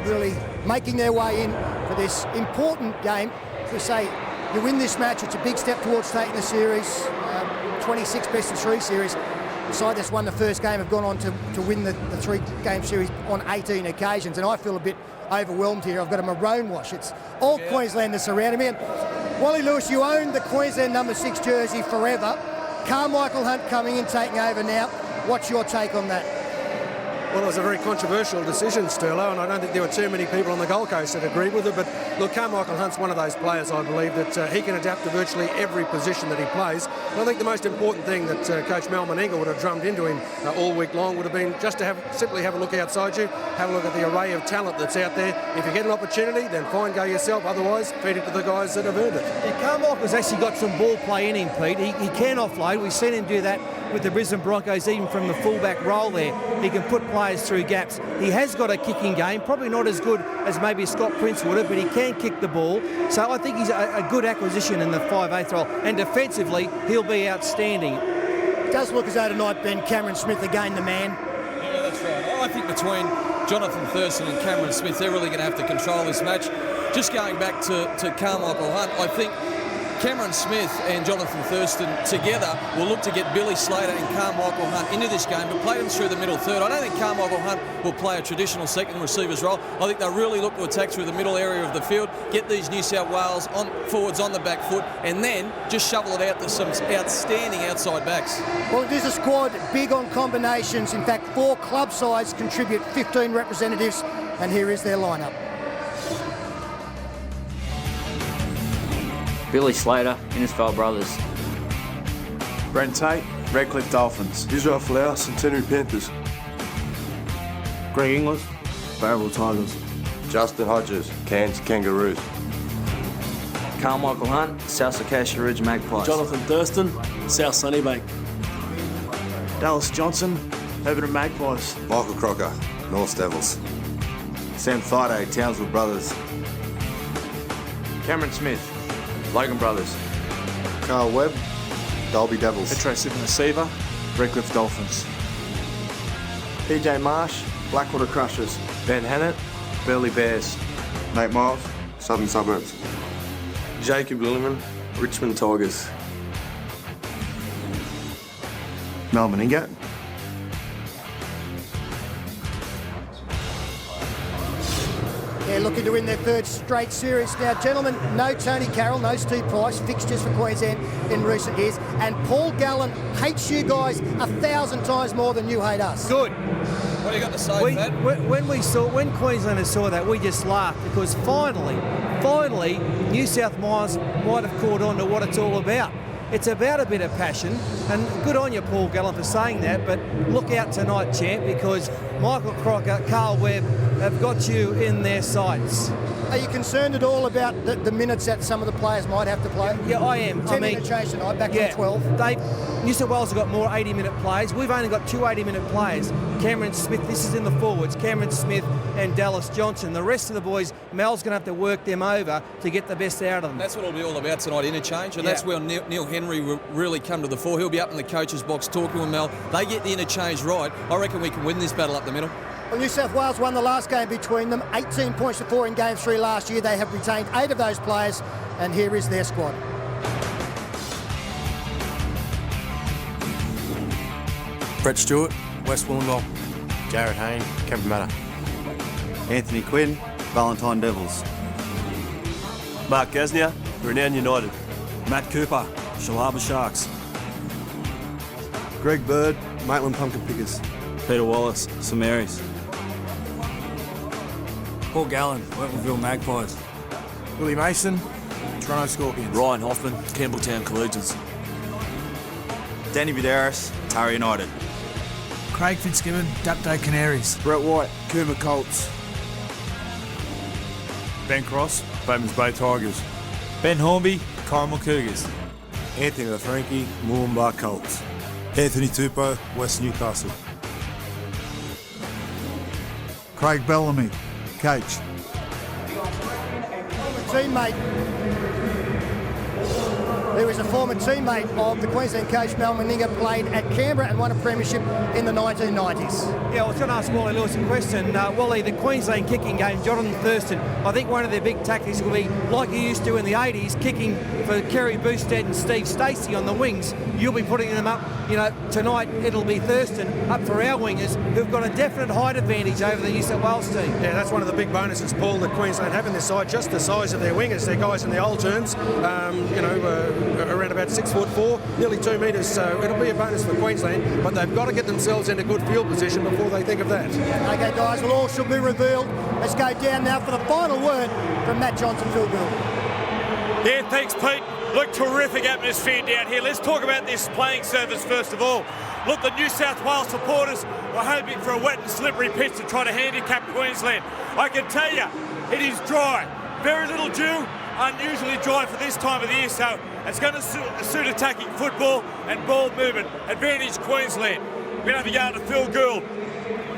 really making their way in for this important game. To say you win this match, it's a big step towards taking the series. 26 best-of-3 series. The side that's won the first game have gone on to win the three-game series on 18 occasions, and I feel a bit overwhelmed here. I've got a maroon wash. It's all Queenslanders surrounding me. And Wally Lewis, you owned the Queensland number 6 jersey forever. Carmichael Hunt coming in, taking over now. What's your take on that? Well, it was a very controversial decision, Sterlo, and I don't think there were too many people on the Gold Coast that agreed with it. But look, Carmichael Hunt's one of those players, I believe, that he can adapt to virtually every position that he plays. And I think the most important thing that Coach Mal Meninga would have drummed into him all week long would have been just to simply have a look outside you, have a look at the array of talent that's out there. If you get an opportunity, then fine, go yourself. Otherwise, feed it to the guys that have earned it. Yeah, Carmichael's actually got some ball play in him, Pete. He can offload. We've seen him do that with the Brisbane Broncos, even from the fullback role there. He can put players through gaps. He has got a kicking game, probably not as good as maybe Scott Prince would have, but he can kick the ball. So I think he's a good acquisition in the 5/8 role. And defensively, he'll be outstanding. It does look as though tonight, Ben, Cameron Smith again the man. Yeah, that's right. I think between Jonathan Thurston and Cameron Smith, they're really going to have to control this match. Just going back to Carmichael Hunt, I think Cameron Smith and Jonathan Thurston together will look to get Billy Slater and Carmichael Hunt into this game, but play them through the middle third. I don't think Carmichael Hunt will play a traditional second receiver's role. I think they'll really look to attack through the middle area of the field, get these New South Wales forwards on the back foot, and then just shovel it out to some outstanding outside backs. Well, it is a squad big on combinations. In fact, 4 club sides contribute 15 representatives, and here is their lineup. Billy Slater, Innisfail Brothers. Brent Tate, Redcliffe Dolphins. Israel Folau, Centenary Panthers. Greg Inglis, Barrel Tigers. Justin Hodges, Cairns Kangaroos. Carmichael Hunt, South Acacia Ridge Magpies. Jonathan Thurston, South Sunnybank. Dallas Johnson, Herbert Magpies. Michael Crocker, North Devils. Sam Friday, Townsville Brothers. Cameron Smith, Logan Brothers. Carl Webb, Dalby Devils. Petro Sydney Receiver, Redcliffe Dolphins. PJ Marsh, Blackwater Crushers. Ben Hannett, Burleigh Bears. Nate Miles, Southern Suburbs. Jacob Lilliman, Richmond Tigers. Mal Meninga. They're looking to win their 3rd straight series. Now, gentlemen, no Tony Carroll, no Steve Price, fixtures for Queensland in recent years. And Paul Gallen hates you guys 1,000 times more than you hate us. Good. What do you got to say, Pat? When Queenslanders saw that, we just laughed because finally, New South Wales might have caught on to what it's all about. It's about a bit of passion, and good on you, Paul Gallen, for saying that, but look out tonight, champ, because Michael Crocker, Carl Webb have got you in their sights. Are you concerned at all about the minutes that some of the players might have to play? Yeah, I am. 10-minute change tonight, back to 12. New South Wales have got more 80-minute players. We've only got 2 80-minute players. Cameron Smith, this is in the forwards, Cameron Smith and Dallas Johnson. The rest of the boys, Mel's going to have to work them over to get the best out of them. That's what it'll be all about tonight, interchange, and that's where Neil Henry will really come to the fore. He'll be up in the coach's box talking with Mel. They get the interchange right. I reckon we can win this battle up the middle. Well, New South Wales won the last game between them, 18 points to 4 in Game 3 last year. They have retained 8 of those players, and here is their squad. Brett Stewart, West Wollongong. Jared Hayne, Cabramatta. Anthony Quinn, Valentine Devils. Mark Gasnier, Renown United. Matt Cooper, Shallaba Sharks. Greg Bird, Maitland Pumpkin Pickers. Peter Wallace, St Mary's. Paul Gallen, Wentworthville Magpies. Willie Mason, Toronto Scorpions. Ryan Hoffman, Campbelltown Collegians. Danny Vidaris, Tara United. Craig Fitzgibbon, Dapto Canaries. Brett White, Cooma Colts. Ben Cross, Bowman's Bay Tigers. Ben Hornby, Corrimal Cougars. Anthony LaFranchi, Moolumbar Colts. Anthony Tupou, West Newcastle. Craig Bellamy, Coach. Teammate. who is a former teammate of the Queensland coach Mel Meninga, played at Canberra and won a premiership in the 1990s. Yeah, I was going to ask Wally Lewis a question. Wally, the Queensland kicking game, Jonathan Thurston, I think one of their big tactics will be, like you used to in the 80s, kicking for Kerry Boosted and Steve Stacey on the wings. You'll be putting them up, tonight it'll be Thurston up for our wingers, who've got a definite height advantage over the New South Wales team. Yeah, that's one of the big bonuses, Paul, that Queensland have in this side, just the size of their wingers. They're guys in the old terms, around about 6'4", nearly 2 metres, so it'll be a bonus for Queensland, but they've got to get themselves in a good field position before they think of that. Okay, guys, well, all should be revealed. Let's go down now for the final word from Matt Johnson, Phil Gould. Yeah, thanks, Pete. Look, terrific atmosphere down here. Let's talk about this playing surface first of all. Look, the New South Wales supporters were hoping for a wet and slippery pitch to try to handicap Queensland. I can tell you, it is dry. Very little dew, unusually dry for this time of the year, so it's going to suit attacking football and ball movement. Advantage Queensland. We're going to be going to Phil Gould.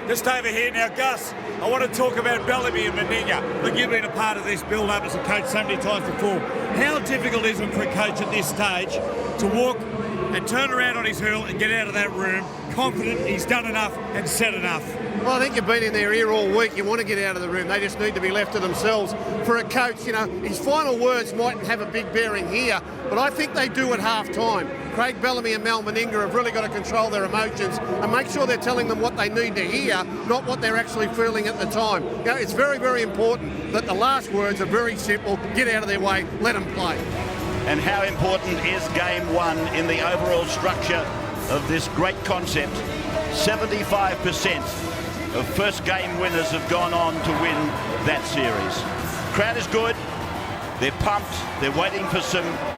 Just over here now, Gus, I want to talk about Bellamy and Meninga. Look, you've been a part of this build-up as a coach so many times before. How difficult is it for a coach at this stage to walk and turn around on his hurl and get out of that room confident he's done enough and said enough? Well, I think you've been in their ear all week. You want to get out of the room. They just need to be left to themselves. For a coach, his final words mightn't have a big bearing here, but I think they do at half-time. Craig Bellamy and Mel Meninga have really got to control their emotions and make sure they're telling them what they need to hear, not what they're actually feeling at the time. It's very, very important that the last words are very simple. Get out of their way, let them play. And how important is game one in the overall structure of this great concept? 75% of first game winners have gone on to win that series. Crowd is good, they're pumped, they're waiting for some